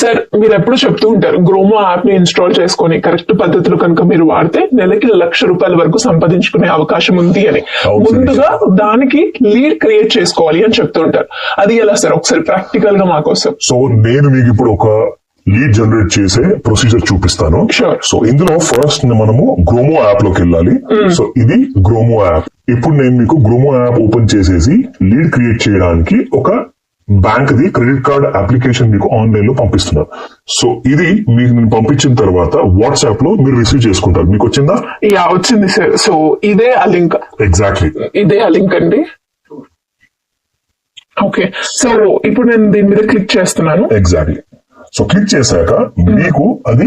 Sir మీరు ఎప్పుడు చెప్తూ ఉంటారు గ్రోమో యాప్ ని ఇన్స్టాల్ చేసుకొని కరెక్ట్ పద్ధతిలో కనుక మీరు వాడితే నెలకి ₹1,00,000 వరకు సంపాదించుకునే అవకాశం ఉంది అని. ముందుగా దానికి లీడ్ క్రియేట్ చేసుకోవాలి అని చెప్తూ ఉంటారు. అది ఎలా సార్, ఒకసారి ప్రాక్టికల్ గా మాకోసం. సో నేను మీకు ఇప్పుడు ఒక లీడ్ జనరేట్ చేసే ప్రొసీజర్ చూపిస్తాను. సో ఇందులో ఫస్ట్ మనము గ్రోమో యాప్ లోకి వెళ్ళాలి. సో ఇది గ్రోమో యాప్. ఇప్పుడు నేను మీకు గ్రోమో యాప్ ఓపెన్ చేసేసి లీడ్ క్రియేట్ చేయడానికి ఒక bank the credit card application మీకు ఆన్లైన్ లో పంపిస్తున్నాను. సో ఇది మీకు నేను పంపించిన తర్వాత వాట్సాప్ లో మీరు రిసీవ్ చేసుకుంటారు. మీకు వచ్చిందా? యా వచ్చింది సార్. సో ఇదే ఆ లింక్. ఎగ్జాక్ట్లీ ఇదే ఆ లింక్ అండి. ఓకే, సో ఇప్పుడు నేను దీని మీద క్లిక్ చేస్తున్నాను. ఎగ్జాక్ట్లీ. సో క్లిక్ చేశాక మీకు అది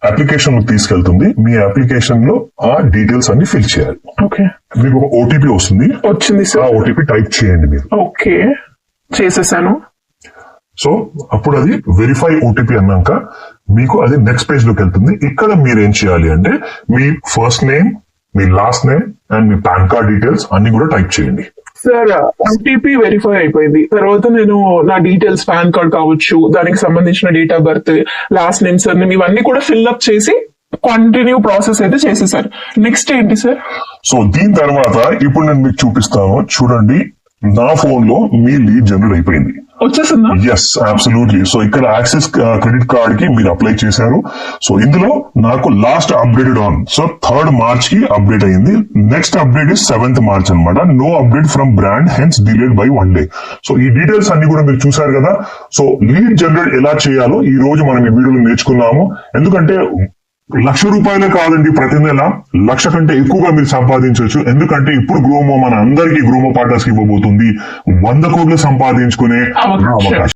అప్లికేషన్ తీసుకెళ్తుంది. మీ అప్లికేషన్ లో ఆ డీటెయిల్స్ అన్ని ఫిల్ చేయాలి. ఓకే, మీకు ఒక ఓటీపీ వస్తుంది. వచ్చింది ఆ సార్. ఓటీపీ టైప్ చేయండి మీరు. ఓకే, చేసేసాను. సో అప్పుడు అది వెరిఫై ఓటీపీ అన్నాక మీకు అది నెక్స్ట్ పేజ్ లోకి వెళ్తుంది. ఇక్కడ మీరు ఏం చేయాలి అంటే మీ ఫస్ట్ నేమ్, మీ లాస్ట్ నేమ్ అండ్ మీ పాన్ కార్డ్ డీటెయిల్స్ అన్ని కూడా టైప్ చేయండి. సార్ ఓటీపీ వెరిఫై అయిపోయింది. తర్వాత నేను నా డీటెయిల్స్, పాన్ కార్డ్ కావచ్చు, దానికి సంబంధించిన date of birth, last name, sir name ఇవన్నీ కూడా ఫిల్అప్ చేసి కంటిన్యూ ప్రాసెస్ అయితే చేసేసారు. నెక్స్ట్ ఏంటి సార్? సో దీని తర్వాత ఇప్పుడు నేను మీకు చూపిస్తాను. చూడండి, నా ఫోన్ లో మీ లీడ్ జనరేట్ అయిపోయింది. వచ్చేసిందా? Yes, absolutely. సో ఇక్కడ యాక్సిస్ క్రెడిట్ కార్డ్ కి మీరు అప్లై చేశారు. సో ఇందులో నాకు last updated on, so 3rd March కి అప్డేట్ అయింది. Next update is 7th March అన్నమాట. No update from brand, hence delayed by 1 day. So ఈ డీటెయిల్స్ అన్ని కూడా మీరు చూసారు కదా. సో లీడ్ జనరేట్ ఎలా చేయాలో ఈ రోజు మనం ఈ వీడియోలో నేర్చుకున్నాము. ఎందుకంటే ₹1,00,000 కాదండి, ప్రతి నెల 1,00,000 కంటే ఎక్కువగా మీరు సంపాదించవచ్చు. ఎందుకంటే ఇప్పుడు గ్రోమో మన అందరికీ గ్రోమో పార్ట్నర్స్ కి ఇవ్వబోతుంది 100 కోట్లు సంపాదించుకునే అవకాశం.